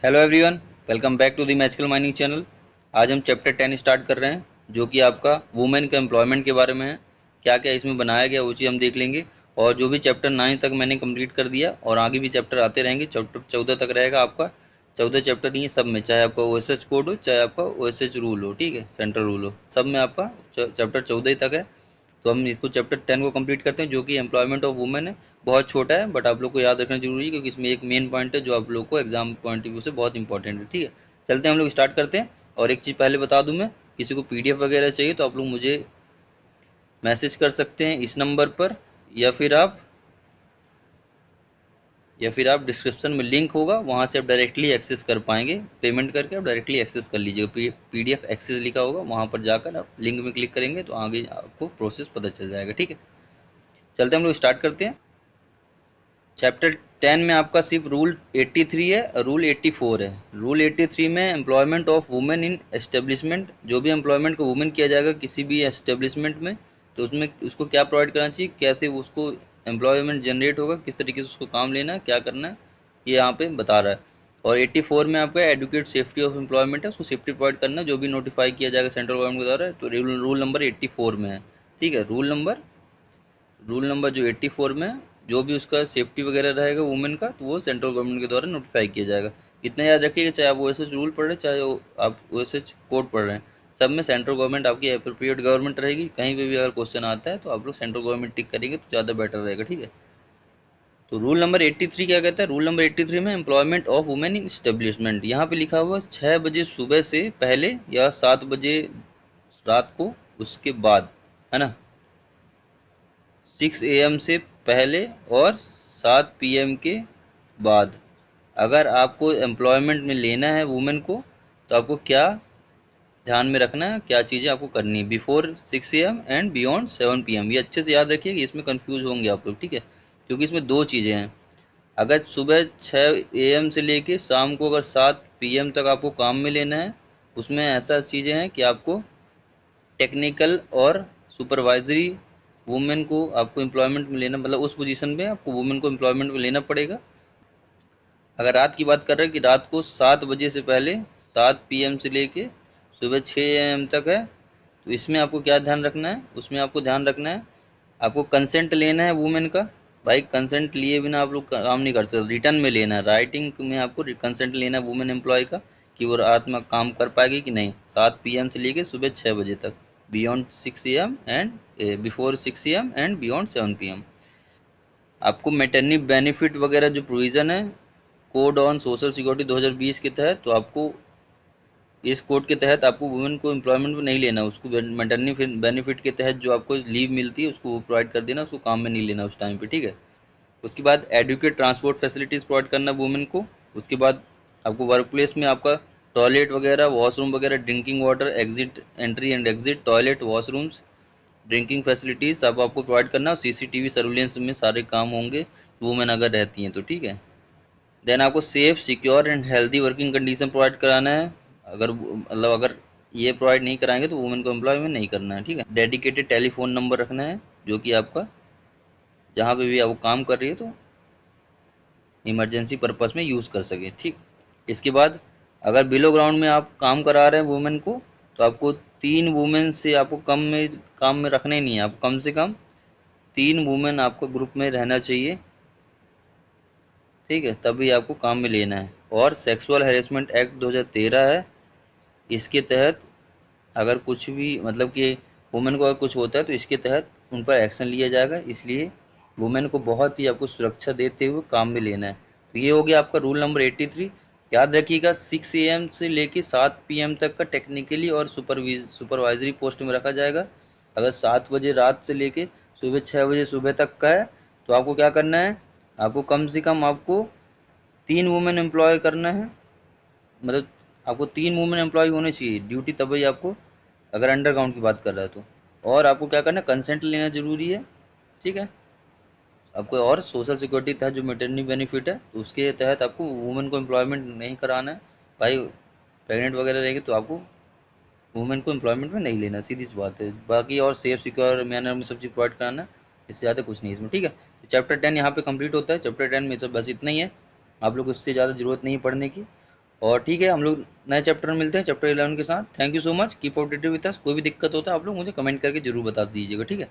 Hello everyone, welcome back to the magical mining channel. आज हम chapter 10 start कर रहे हैं, जो कि आपका वुमेन के एम्प्लॉयमेंट के बारे में है। क्या क्या इसमें बनाया गया वो चीज़ हम देख लेंगे। और जो भी चैप्टर 9 तक मैंने कंप्लीट कर दिया और आगे भी चैप्टर आते रहेंगे, चैप्टर 14 तक रहेगा आपका। 14 चैप्टर नहीं है सब में, चाहे आपका OSH कोड हो चाहे आपका OSH रूल हो, ठीक है, सेंट्रल रूल हो, सब में आपका चैप्टर 14 तक है। तो हम इसको चैप्टर 10 को कंप्लीट करते हैं, जो कि एम्प्लॉयमेंट ऑफ वुमेन है। बहुत छोटा है बट आप लोग को याद रखना जरूरी है, क्योंकि इसमें एक मेन पॉइंट है जो आप लोग को एग्जाम पॉइंट ऑफ व्यू से बहुत इंपॉर्टेंट है। ठीक है, चलते हैं हम लोग स्टार्ट करते हैं। और एक चीज़ पहले बता दूं, मैं किसी को PDF वगैरह चाहिए तो आप लोग मुझे मैसेज कर सकते हैं इस नंबर पर, या फिर आप डिस्क्रिप्शन में लिंक होगा, वहाँ से आप डायरेक्टली एक्सेस कर पाएंगे। पेमेंट करके आप डायरेक्टली एक्सेस कर लीजिएगा। PDF एक्सेस लिखा होगा, वहाँ पर जाकर आप लिंक में क्लिक करेंगे तो आगे आपको प्रोसेस पता चल जाएगा। ठीक है, चलते हैं हम लोग स्टार्ट करते हैं। चैप्टर 10 में आपका सिर्फ रूल 83 है और रूल 84 है। रूल 83 में employment of women in establishment, जो भी एम्प्लॉयमेंट को वुमेन किया जाएगा किसी भी एस्टेब्लिशमेंट में, तो उसमें उसको क्या प्रोवाइड करना चाहिए, कैसे उसको एम्प्लॉयमेंट जनरेट होगा, किस तरीके से उसको काम लेना है, क्या करना है, ये यहाँ पे बता रहा है। और 84 में आपका एडुकेट सेफ्टी ऑफ एम्प्लॉयमेंट है, उसको सेफ्टी प्रोवाइड करना है जो भी नोटिफाई किया जाएगा सेंट्रल गवर्नमेंट के द्वारा। तो रूल नंबर 84 में है। ठीक है, रूल नंबर जो 84 में है, जो भी उसका सेफ्टी वगैरह रहेगा वुमेन का, तो वो सेंट्रल गवर्नमेंट के द्वारा नोटिफाई किया जाएगा। इतना याद रखिएगा, चाहे आप OSH रूल पढ़ रहे हैं चाहे आप OSH कोड पढ़ रहे हैं, सब में सेंट्रल गवर्नमेंट आपकी एप्रोप्रिएट गवर्नमेंट रहेगी। कहीं पे भी अगर क्वेश्चन आता है तो आप लोग सेंट्रल गवर्नमेंट टिक करेंगे तो ज़्यादा बेटर रहेगा। ठीक है, तो रूल नंबर 83 क्या कहता है। रूल नंबर 83 में employment of women in establishment, यहाँ पे लिखा हुआ 6 बजे सुबह से पहले या 7 बजे रात को उसके बाद, है ना, 6 AM से पहले और 7 PM के बाद। अगर आपको एम्प्लॉयमेंट में लेना है वुमेन को, तो आपको क्या ध्यान में रखना है, क्या चीज़ें आपको करनी है। Before 6 AM and beyond 7 PM, ये अच्छे से याद रखिए कि इसमें कंफ्यूज होंगे आप लोग। ठीक है, क्योंकि इसमें दो चीज़ें हैं। अगर सुबह 6 AM से लेके शाम को अगर 7 PM तक आपको काम में लेना है, उसमें ऐसा चीज़ें हैं कि आपको टेक्निकल और सुपरवाइजरी वुमेन को आपको एम्प्लॉयमेंट में लेना, मतलब उस पोजीशन में आपको वुमेन को एम्प्लॉयमेंट में लेना पड़ेगा। अगर रात की बात कर रहे हैं कि रात को 7 बजे से पहले 7 PM से लेके सुबह 6 AM तक है, तो इसमें आपको क्या ध्यान रखना है, उसमें आपको ध्यान रखना है आपको कंसेंट लेना है वुमेन का। भाई कंसेंट लिए बिना आप लोग काम नहीं कर सकते, रिटर्न में लेना है, राइटिंग में आपको कंसेंट लेना है वुमेन एम्प्लॉय का, कि वो रात में काम कर पाएगी कि नहीं, 7 PM से लेके सुबह 6 बजे तक, beyond 6 AM and before 6 AM and beyond 7 PM। आपको मेटरनिटी बेनिफिट वगैरह जो प्रोविज़न है कोड ऑन सोशल सिक्योरिटी 2020 के तहत, तो आपको इस कोड के तहत आपको वुमेन को एम्प्लॉयमेंट में नहीं लेना, उसको मेटरनिटी बेनिफिट के तहत जो आपको लीव मिलती है उसको प्रोवाइड कर देना, उसको काम में नहीं लेना उस टाइम पे। ठीक है, उसके बाद एडुकेट ट्रांसपोर्ट फैसिलिटीज़ प्रोवाइड करना वुमेन को। उसके बाद आपको वर्क प्लेस में आपका टॉयलेट वगैरह, वॉशरूम वगैरह, drinking water, exit entry and exit, toilet, washrooms, drinking facilities सब आपको प्रोवाइड करना। और CCTV सर्विलेंस में सारे काम होंगे वुमेन अगर रहती हैं तो। ठीक है, देन आपको safe, secure and healthy working condition provide कराना है। अगर मतलब अगर ये प्रोवाइड नहीं कराएंगे तो वुमेन को एम्प्लॉय में नहीं करना है। ठीक है, डेडिकेटेड टेलीफोन नंबर रखना है, जो कि आपका जहाँ पे भी आप काम कर रही है तो इमरजेंसी पर्पस में यूज़ कर सके। ठीक, इसके बाद अगर बिलो ग्राउंड में आप काम करा रहे हैं वुमेन को, तो आपको 3 वुमेन से आपको कम में काम में रखना ही नहीं है, आप कम से कम 3 वुमेन आपको ग्रुप में रहना चाहिए। ठीक है, तभी आपको काम में लेना है। और सेक्सुअल हैरेसमेंट एक्ट 2013 है, इसके तहत अगर कुछ भी मतलब कि वुमेन को अगर कुछ होता है तो इसके तहत उन पर एक्शन लिया जाएगा, इसलिए वुमेन को बहुत ही आपको सुरक्षा देते हुए काम में लेना है। तो ये हो गया आपका रूल नंबर 83। याद रखिएगा 6 AM से लेके 7 PM तक का टेक्निकली और सुपरवाइजरी पोस्ट में रखा जाएगा। अगर 7 बजे रात से लेके सुबह 6 बजे सुबह तक का है, तो आपको क्या करना है, आपको कम से कम आपको 3 वुमेन एम्प्लॉय करना है, मतलब आपको 3 वुमेन एम्प्लॉय होने चाहिए ड्यूटी, तभी आपको, अगर अंडरग्राउंड की बात कर रहा है तो। और आपको क्या करना है, कंसेंट लेना जरूरी है। ठीक है, आपको और सोशल सिक्योरिटी तहत जो मेटरनिटी बेनिफिट है तो उसके तहत आपको वुमेन को एम्प्लॉयमेंट नहीं कराना है। भाई प्रेग्नेंट वगैरह रहेगी तो आपको वुमेन को एम्प्लॉयमेंट में नहीं लेना, सीधी सी बात है। बाकी और सेफ सिक्योर मैनर में सब चीज़ प्रोवाइड कराना है, इससे ज़्यादा कुछ नहीं इसमें। ठीक है, तो चैप्टर 10 यहाँ पे कंप्लीट होता है। चैप्टर 10 में तो बस इतना ही है, आप लोग को उससे ज़्यादा ज़रूरत नहीं है पढ़ने की। और ठीक है, हम लोग नए चैप्टर में मिलते हैं, चैप्टर 11 के साथ। Thank you so much, keep updated with us. कोई भी दिक्कत होता है आप लोग मुझे कमेंट करके जरूर बता दीजिएगा, ठीक है।